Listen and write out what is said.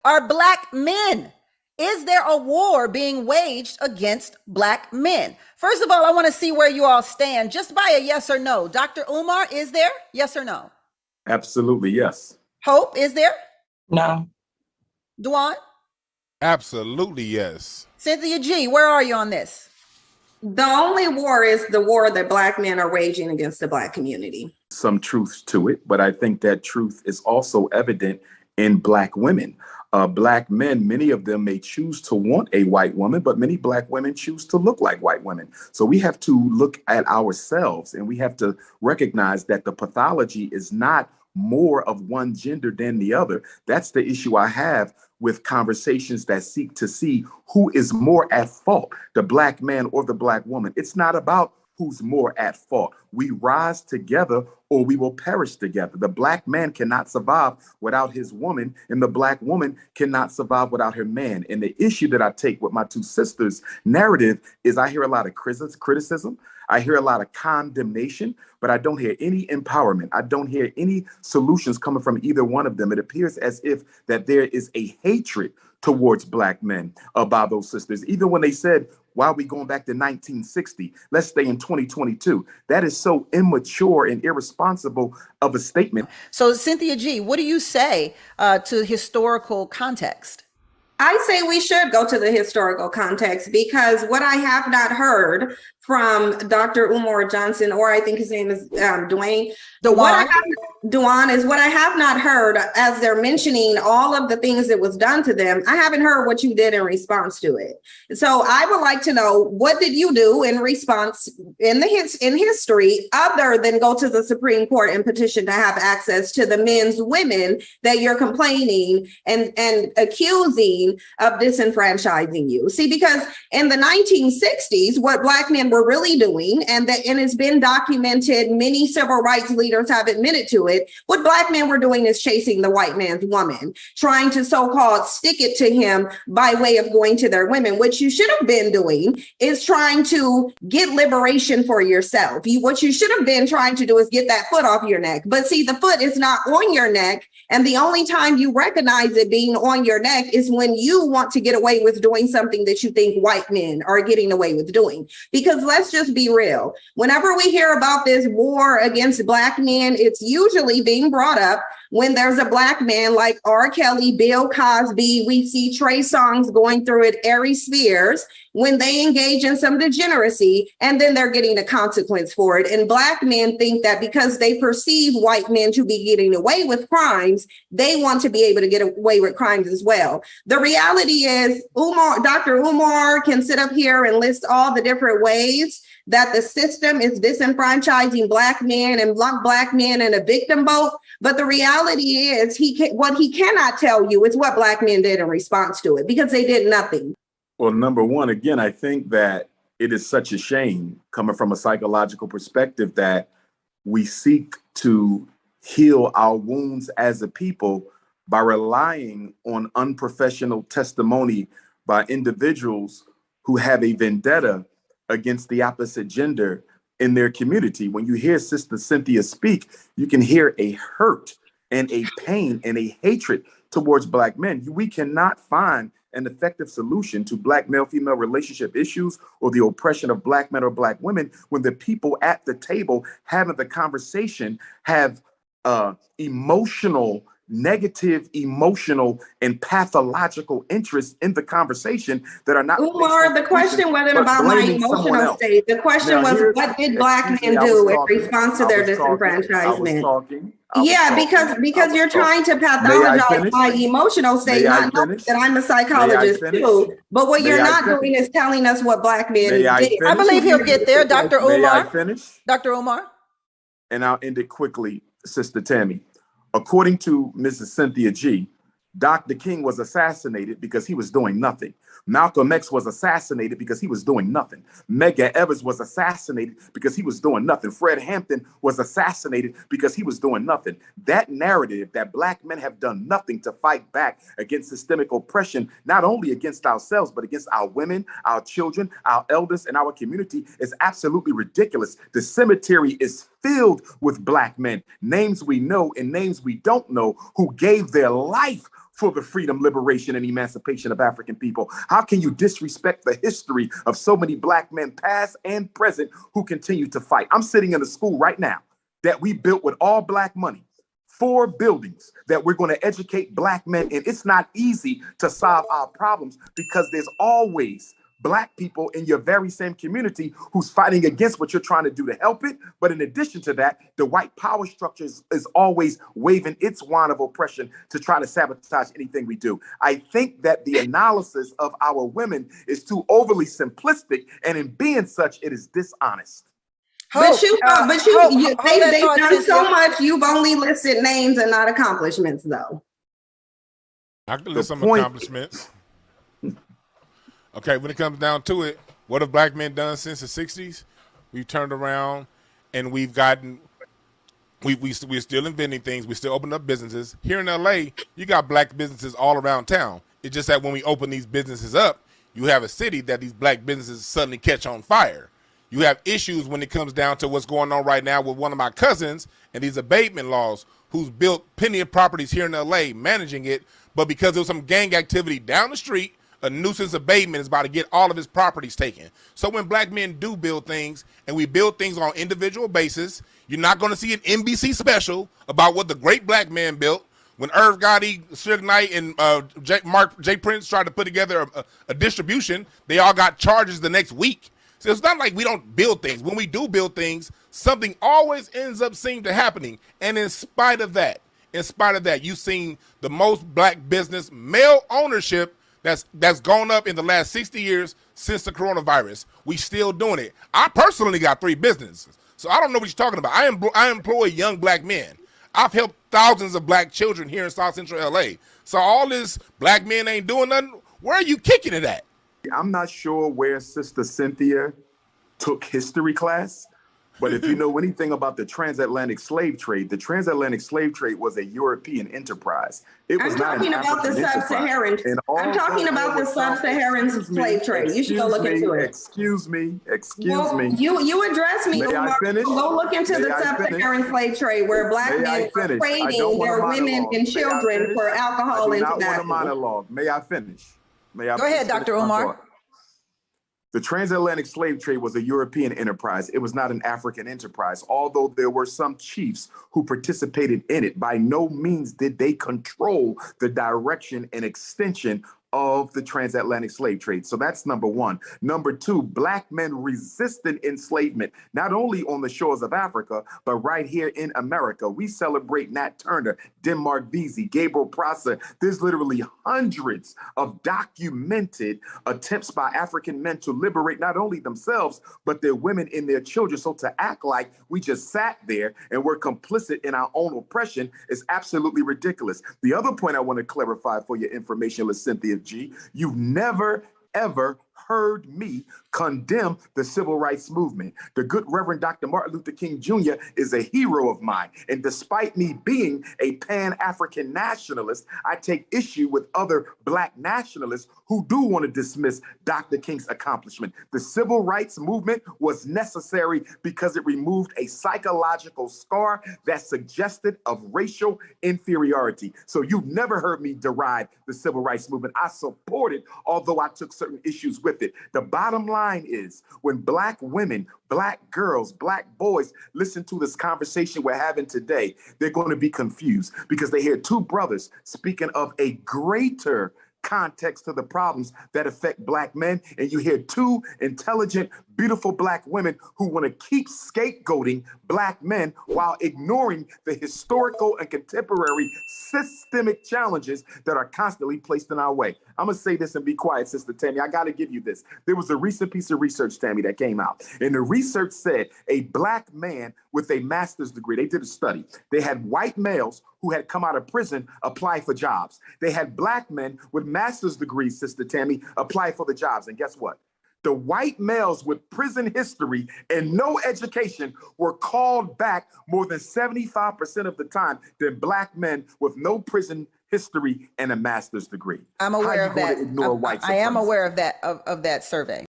are black men. Is there a war being waged against black men? First of all, I want to see where you all stand just by a yes or no. Dr. Umar, is there? Yes or no? Absolutely, yes. Hope, is there? No. Duan? Absolutely, yes. Cynthia G, where are you on this? The only war is the war that black men are waging against the black community. Some truth to it, but I think that truth is also evident in black women. Black men, many of them may choose to want a white woman, but many black women choose to look like white women. So we have to look at ourselves and we have to recognize that the pathology is not more of one gender than the other. That's the issue I have with conversations that seek to see who is more at fault, the black man or the black woman. It's not about who's more at fault. We rise together or we will perish together. The black man cannot survive without his woman, and the black woman cannot survive without her man. And the issue that I take with my two sisters' narrative is I hear a lot of criticism. I hear a lot of condemnation, but I don't hear any empowerment. I don't hear any solutions coming from either one of them. It appears as if that there is a hatred towards black men by those sisters. Even when they said, why are we going back to 1960? Let's stay in 2022. That is so immature and irresponsible of a statement. So Cynthia G, what do you say to historical context? I say we should go to the historical context because what I have not heard from Dr. Umar Johnson, or I think his name is Duane. Duane is what I have not heard as they're mentioning all of the things that was done to them. I haven't heard what you did in response to it. So I would like to know, what did you do in response in history other than go to the Supreme Court and petition to have access to the men's women that you're complaining and accusing of disenfranchising you? See, because in the 1960s, what black men were really doing, and it's been documented, many civil rights leaders have admitted to it, what black men were doing is chasing the white man's woman, trying to so-called stick it to him by way of going to their women. What you should have been doing is trying to get liberation for yourself. What you should have been trying to do is get that foot off your neck. But see, the foot is not on your neck. And the only time you recognize it being on your neck is when you want to get away with doing something that you think white men are getting away with doing. Because let's just be real. Whenever we hear about this war against black men, it's usually being brought up when there's a black man like R. Kelly, Bill Cosby. We see Trey Songz going through it, Ari Spears, when they engage in some degeneracy, and then they're getting a consequence for it. And black men think that because they perceive white men to be getting away with crimes, they want to be able to get away with crimes as well. The reality is, Dr. Umar can sit up here and list all the different ways that the system is disenfranchising black men and lump black men in a victim boat. But the reality is, what he cannot tell you is what black men did in response to it, because they did nothing. Well, number one, again, I think that it is such a shame coming from a psychological perspective that we seek to heal our wounds as a people by relying on unprofessional testimony by individuals who have a vendetta against the opposite gender in their community. When you hear Sister Cynthia speak, you can hear a hurt and a pain and a hatred towards black men. We cannot find an effective solution to black male-female relationship issues or the oppression of black men or black women when the people at the table having the conversation have negative emotional and pathological interests in the conversation that are not. Umar, the question wasn't about my emotional state. The question was, what did black men do in response to their disenfranchisement? Yeah, because you're trying to pathologize my emotional state, not knowing that I'm a psychologist too. But what you're not doing is telling us what black men did. I believe he'll get there, Dr. Umar. May I finish? Dr. Umar. And I'll end it quickly, Sister Tammi. According to Mrs. Cynthia G, Dr. King was assassinated because he was doing nothing. Malcolm X was assassinated because he was doing nothing. Medgar Evers was assassinated because he was doing nothing. Fred Hampton was assassinated because he was doing nothing. That narrative that black men have done nothing to fight back against systemic oppression, not only against ourselves, but against our women, our children, our elders, and our community is absolutely ridiculous. The cemetery is filled with black men, names we know and names we don't know, who gave their life for the freedom, liberation, and emancipation of African people? How can you disrespect the history of so many Black men, past and present, who continue to fight? I'm sitting in a school right now that we built with all Black money, 4 buildings that we're going to educate Black men in. It's not easy to solve our problems because there's always Black people in your very same community who's fighting against what you're trying to do to help it. But in addition to that, the white power structure is always waving its wand of oppression to try to sabotage anything we do. I think that the analysis of our women is too overly simplistic, and in being such, it is dishonest. They've done so much. You've only listed names and not accomplishments, though. I can list some accomplishments. Okay, when it comes down to it, what have Black men done since the 60s? We've turned around and we're still inventing things. We still open up businesses. Here in LA, you got Black businesses all around town. It's just that when we open these businesses up, you have a city that these Black businesses suddenly catch on fire. You have issues when it comes down to what's going on right now with one of my cousins and these abatement laws, who's built plenty of properties here in LA, managing it, but because there was some gang activity down the street, a nuisance abatement is about to get all of his properties taken. So when Black men do build things, and we build things on individual basis, you're not going to see an NBC special about what the great Black man built. When Irv Gotti, Suge Knight, and J. Prince tried to put together a distribution, they all got charges the next week. So it's not like we don't build things. When we do build things, something always ends up seeming to happening. And in spite of that, you've seen the most Black business male ownership that's gone up in the last 60 years since the coronavirus. We still doing it. I personally got 3 businesses, so I don't know what you're talking about. I employ young Black men. I've helped thousands of Black children here in South Central LA. So all this Black men ain't doing nothing. Where are you kicking it at? I'm not sure where Sister Cynthia took history class, but if you know anything about the transatlantic slave trade was a European enterprise. I'm talking about the sub-Saharan. I'm talking about the sub-Saharan slave trade. You should go look into it. Excuse me. You address me. May I finish? Go look into the sub-Saharan slave trade where Black men are trading their women and children for alcohol and tobacco. I do not want a monologue. May I finish? Go ahead, Dr. Umar. The transatlantic slave trade was a European enterprise. It was not an African enterprise. Although there were some chiefs who participated in it, by no means did they control the direction and extension of the transatlantic slave trade. So that's number one. Number two, Black men resisted enslavement, not only on the shores of Africa, but right here in America. We celebrate Nat Turner, Denmark Vesey, Gabriel Prosser. There's literally hundreds of documented attempts by African men to liberate not only themselves, but their women and their children. So to act like we just sat there and we're complicit in our own oppression is absolutely ridiculous. The other point I want to clarify for your information, Cynthia G, you've never, ever heard me condemn the civil rights movement. The good Reverend Dr. Martin Luther King Jr. is a hero of mine. And despite me being a Pan-African nationalist, I take issue with other Black nationalists who do want to dismiss Dr. King's accomplishment. The civil rights movement was necessary because it removed a psychological scar that suggested of racial inferiority. So you've never heard me deride the civil rights movement. I support it, although I took certain issues with it. The bottom line is when Black women, Black girls, Black boys listen to this conversation we're having today, they're going to be confused because they hear 2 brothers speaking of a greater context to the problems that affect Black men, and you hear 2 intelligent, beautiful Black women who want to keep scapegoating Black men while ignoring the historical and contemporary systemic challenges that are constantly placed in our way. I'm going to say this and be quiet, Sister Tammi. I got to give you this. There was a recent piece of research, Tammi, that came out, and the research said a Black man with a master's degree, they did a study. They had white males who had come out of prison apply for jobs. They had Black men with master's degrees, Sister Tammi, apply for the jobs. And guess what? The white males with prison history and no education were called back more than 75% of the time than Black men with no prison history and a master's degree. I'm aware of that. Ignore white supremacy? I am aware of that survey.